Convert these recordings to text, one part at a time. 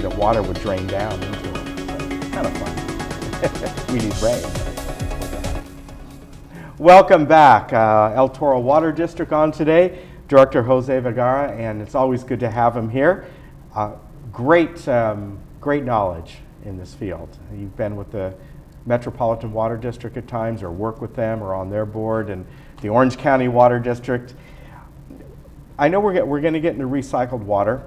and the water would drain down into them. So, kind of fun. We need rain. Welcome back. El Toro Water District on today. Director Jose Vergara, and it's always good to have him here. Great knowledge in this field. You've been with the Metropolitan Water District at times, or work with them, or on their board, and the Orange County Water District. I know we're going to get into recycled water,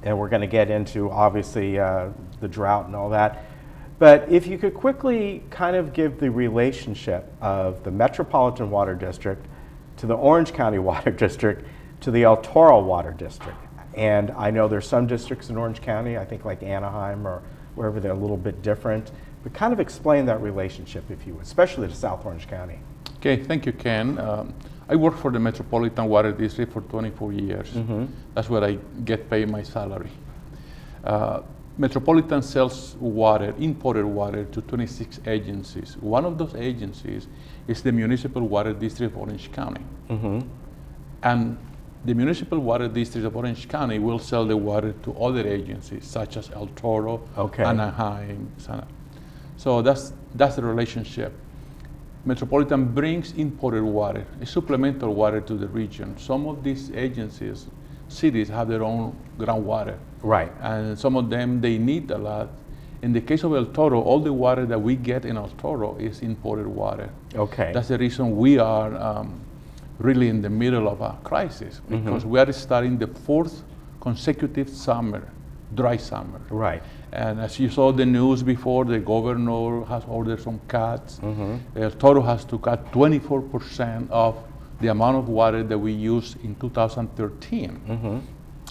and we're going to get into, obviously, the drought and all that. But if you could quickly kind of give the relationship of the Metropolitan Water District to the Orange County Water District to the El Toro Water District. And I know there's some districts in Orange County, I think like Anaheim or wherever, they're a little bit different. But kind of explain that relationship, if you would, especially to South Orange County. Okay, thank you, Ken. I worked for the Metropolitan Water District for 24 years. Mm-hmm. That's where I get paid my salary. Metropolitan sells water, imported water, to 26 agencies. One of those agencies is the Municipal Water District of Orange County. Mm-hmm. And the Municipal Water District of Orange County will sell the water to other agencies, such as El Toro, Anaheim, So that's the relationship. Metropolitan brings imported water, a supplemental water to the region. Some of these agencies, cities, have their own groundwater. Right. And some of them, they need a lot. In the case of El Toro, all the water that we get in El Toro is imported water. Okay. That's the reason we are really in the middle of a crisis, because we are starting the 4th consecutive summer, dry summer. Right. And as you saw the news before, the governor has ordered some cuts. El Toro has to cut 24% of the amount of water that we used in 2013.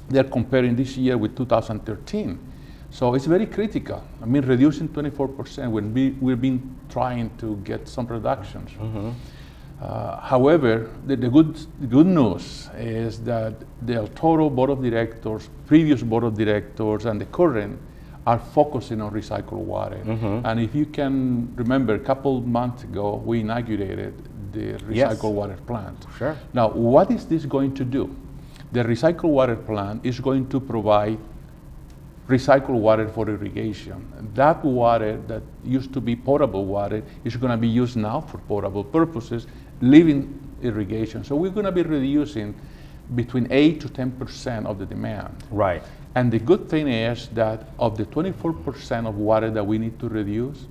They're comparing this year with 2013. So it's very critical. I mean, reducing 24% when we've been trying to get some reductions. However, the good news is that the El Toro Board of Directors, previous Board of Directors, and the current are focusing on recycled water. And if you can remember, a couple months ago, we inaugurated the recycled water plant. Sure. Now, what is this going to do? The recycled water plant is going to provide recycled water for irrigation. That water that used to be potable water is going to be used now for potable purposes, leaving irrigation. So we're going to be reducing between 8 to 10% of the demand. Right. And the good thing is that of the 24% of water that we need to reduce,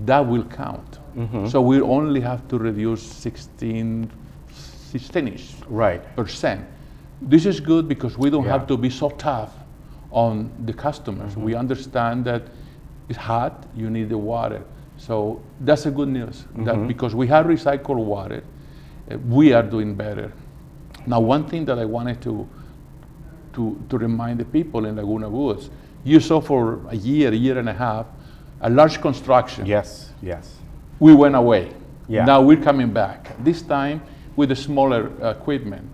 that will count. So we only have to reduce 16-ish percent. This is good because we don't have to be so tough on the customers. We understand that it's hot, you need the water. So that's the good news, that because we have recycled water, we are doing better. Now, one thing that I wanted to remind the people in Laguna Woods, you saw for a year and a half, a large construction. Yes. We went away. Yeah. Now we're coming back. This time with the smaller equipment,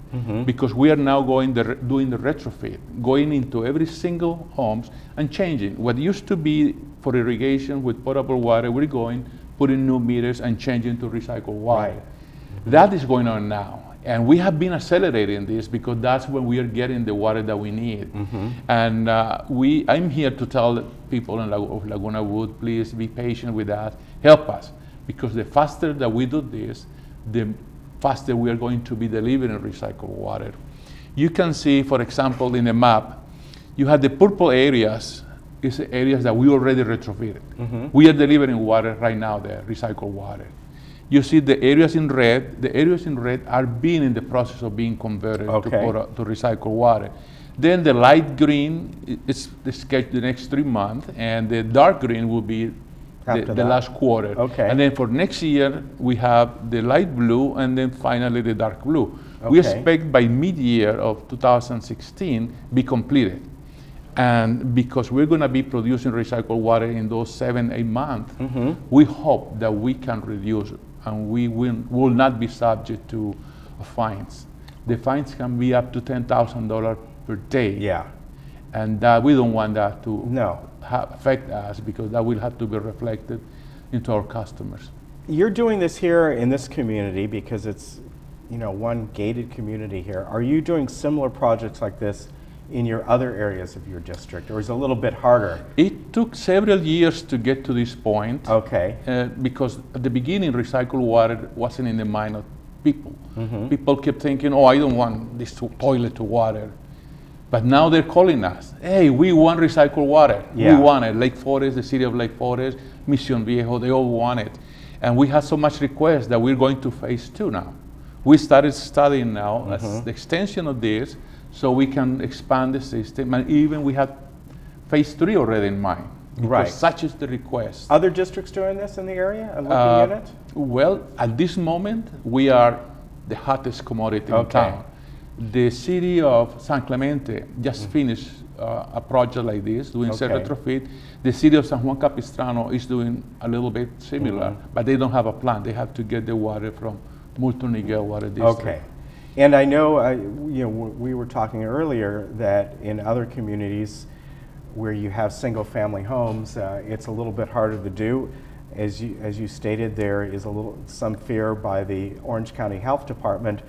because we are now doing the retrofit, going into every single homes and changing. What used to be for irrigation with potable water, we're going, putting new meters and changing to recycled water. Right. That is going on now. And we have been accelerating this because that's when we are getting the water that we need. And I'm here to tell people of Laguna Woods, please be patient with us, help us, because the faster that we do this, the faster we are going to be delivering recycled water. You can see, for example, in the map, you have the purple areas, is areas that we already retrofitted. We are delivering water right now there, recycled water. You see the areas in red are being in the process of being converted to recycled water. Then the light green is scheduled the next 3 months, and the dark green will be the last quarter. And then for next year, we have the light blue, and then finally the dark blue. We expect by mid-year of 2016 be completed. And because we're going to be producing recycled water in those 7-8 months, we hope that we can reduce and we will not be subject to fines. The fines can be up to $10,000 per day. Yeah. And we don't want that to affect us, because that will have to be reflected into our customers. You're doing this here in this community because it's, one gated community here. Are you doing similar projects like this in your other areas of your district, or is it a little bit harder? It took several years to get to this point. Okay. Because at the beginning, recycled water wasn't in the mind of people. Mm-hmm. People kept thinking, oh, I don't want this toilet to water. But now they're calling us, hey, we want recycled water. Yeah. We want it. Lake Forest, the city of Lake Forest, Mission Viejo, they all want it. And we had so much request that we're going to phase 2 now. We started studying now as the extension of this, so we can expand the system, and even we have phase 3 already in mind. Because Right. such is the request. Other districts doing this in the area and looking at it? Well, at this moment, we are the hottest commodity in Okay. town. The city of San Clemente just finished a project like this, doing Okay. retrofit. The city of San Juan Capistrano is doing a little bit similar, but they don't have a plan. They have to get the water from Multoniguel Water District. Okay. And I know, we were talking earlier that in other communities where you have single-family homes, it's a little bit harder to do. As you stated, there is some fear by the Orange County Health Department,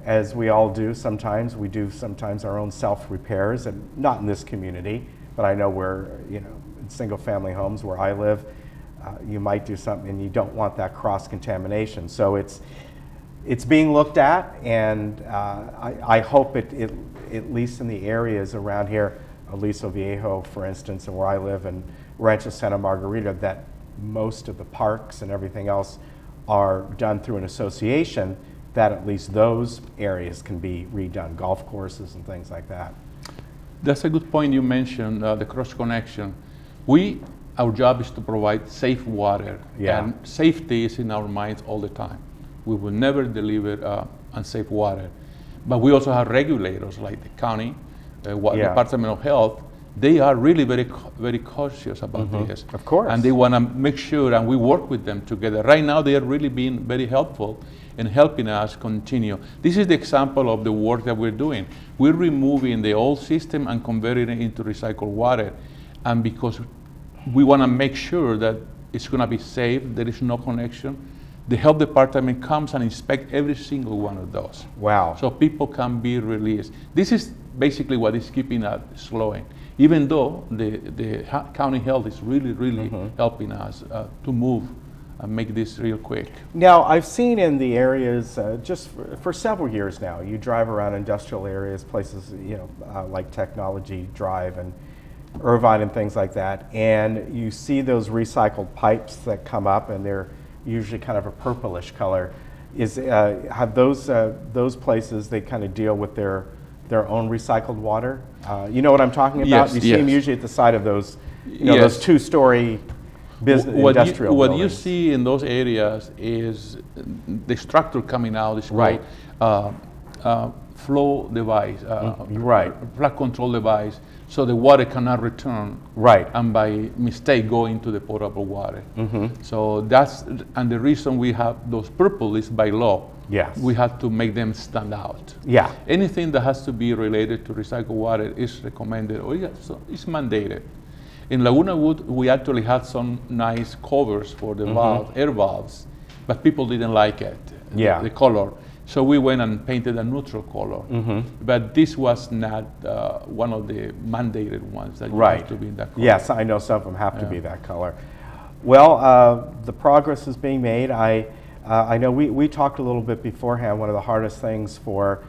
as we all do sometimes. We do sometimes our own self-repairs, and not in this community, but I know where, in single-family homes where I live, you might do something and you don't want that cross-contamination. So it's being looked at, and I hope it, at least in the areas around here, Aliso Viejo, for instance, and where I live, and Rancho Santa Margarita, that most of the parks and everything else are done through an association, that at least those areas can be redone, golf courses and things like that. That's a good point you mentioned, the cross connection. Our job is to provide safe water, Yeah. and safety is in our minds all the time. We will never deliver unsafe water. But we also have regulators like the county, Department of Health. They are really very cautious about this. Of course. And they want to make sure, and we work with them together. Right now, they are really being very helpful in helping us continue. This is the example of the work that we're doing. We're removing the old system and converting it into recycled water. And because we want to make sure that it's going to be safe, there is no connection, the health department comes and inspects every single one of those. Wow. So people can be released. This is basically what is keeping us slowing, even though the county health is really helping us to move and make this real quick. Now, I've seen in the areas, just for several years now, you drive around industrial areas, places, like Technology Drive and Irvine and things like that, and you see those recycled pipes that come up, and they're usually kind of a purplish color. Have those places, they kind of deal with their own recycled water? You know what I'm talking about? Yes, you see them usually at the side of those, those two-story industrial What buildings. you see in those areas is the structure coming out is Right. called flow device, Right. flood control device, so the water cannot return Right. and by mistake go into the potable water. Mm-hmm. So and the reason we have those purple is by law. Yes. We have to make them stand out. Yeah. Anything that has to be related to recycled water is recommended, or it's mandated. In Laguna Wood, we actually had some nice covers for the air valves, but people didn't like it, the color. So we went and painted a neutral color. But this was not one of the mandated ones that you have to be in that color. Yes, I know some of them have to be that color. Well, the progress is being made. I know we talked a little bit beforehand. One of the hardest things for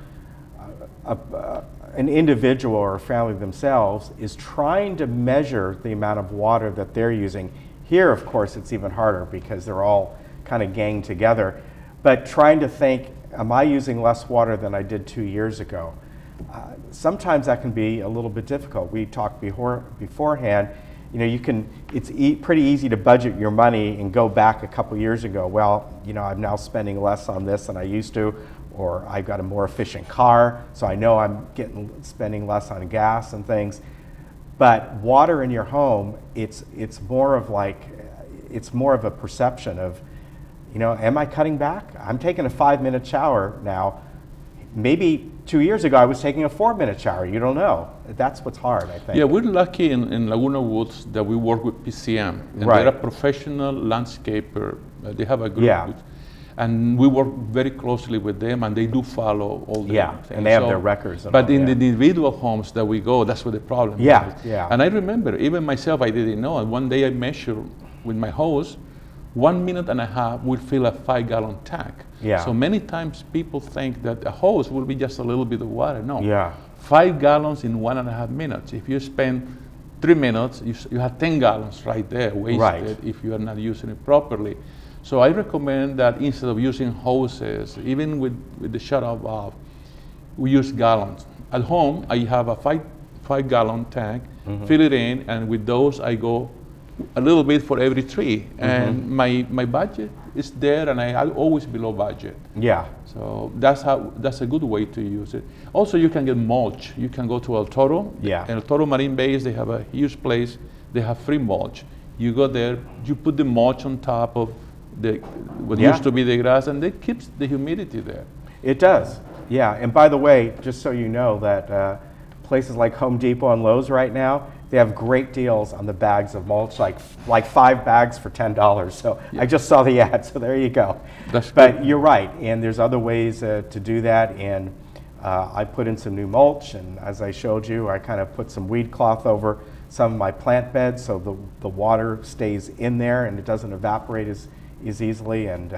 an individual or a family themselves is trying to measure the amount of water that they're using. Here, of course, it's even harder because they're all kind of ganged together. But trying to think, am I using less water than I did 2 years ago? Sometimes that can be a little bit difficult. We talked beforehand. It's pretty easy to budget your money and go back a couple years ago. Well, I'm now spending less on this than I used to, or I've got a more efficient car, so I know I'm spending less on gas and things. But water in your home, it's more of a perception of, am I cutting back? I'm taking a 5-minute shower now. Maybe 2 years ago I was taking a 4-minute shower. You don't know. That's what's hard, I think. Yeah, we're lucky in Laguna Woods that we work with PCM. And Right. they're a professional landscaper. They have a group. Yeah. And we work very closely with them, and they do follow all the Yeah, things. and they have their records and But all, in yeah. the individual homes that we go, that's where the problem Yeah, is. yeah. And I remember, even myself, I didn't know. And one day I measured with my hose, 1 minute and a half will fill a 5-gallon tank. Yeah. So many times people think that a hose will be just a little bit of water. No. Yeah. 5 gallons in 1.5 minutes. If you spend 3 minutes, you have 10 gallons right there wasted Right. if you are not using it properly. So I recommend that instead of using hoses, even with the shut-off valve, we use gallons. At home, I have a 5-gallon tank, fill it in, and with those I go a little bit for every tree. And my budget is there, and I'm always below budget. Yeah. So that's a good way to use it. Also, you can get mulch. You can go to El Toro. Yeah. In El Toro Marine Base, they have a huge place. They have free mulch. You go there, you put the mulch on top of what Yeah. used to be the grass, and it keeps the humidity there. It does. Yeah. And by the way, just so you know that places like Home Depot and Lowe's right now, they have great deals on the bags of mulch, like 5 bags for $10. So Yeah. I just saw the ad, so there you go. That's But good. you're right, and there's other ways to do that. And I put in some new mulch, and as I showed you, I kind of put some weed cloth over some of my plant beds so the water stays in there and it doesn't evaporate as easily. And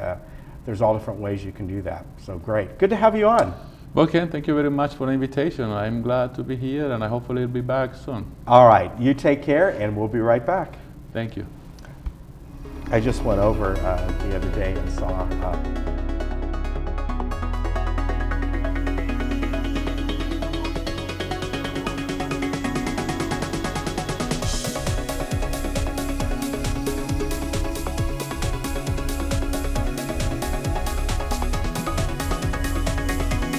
there's all different ways you can do that. So great. Good to have you on. Well, Ken, thank you very much for the invitation. I'm glad to be here, and I hopefully will be back soon. All right. You take care, and we'll be right back. Thank you. I just went over the other day and saw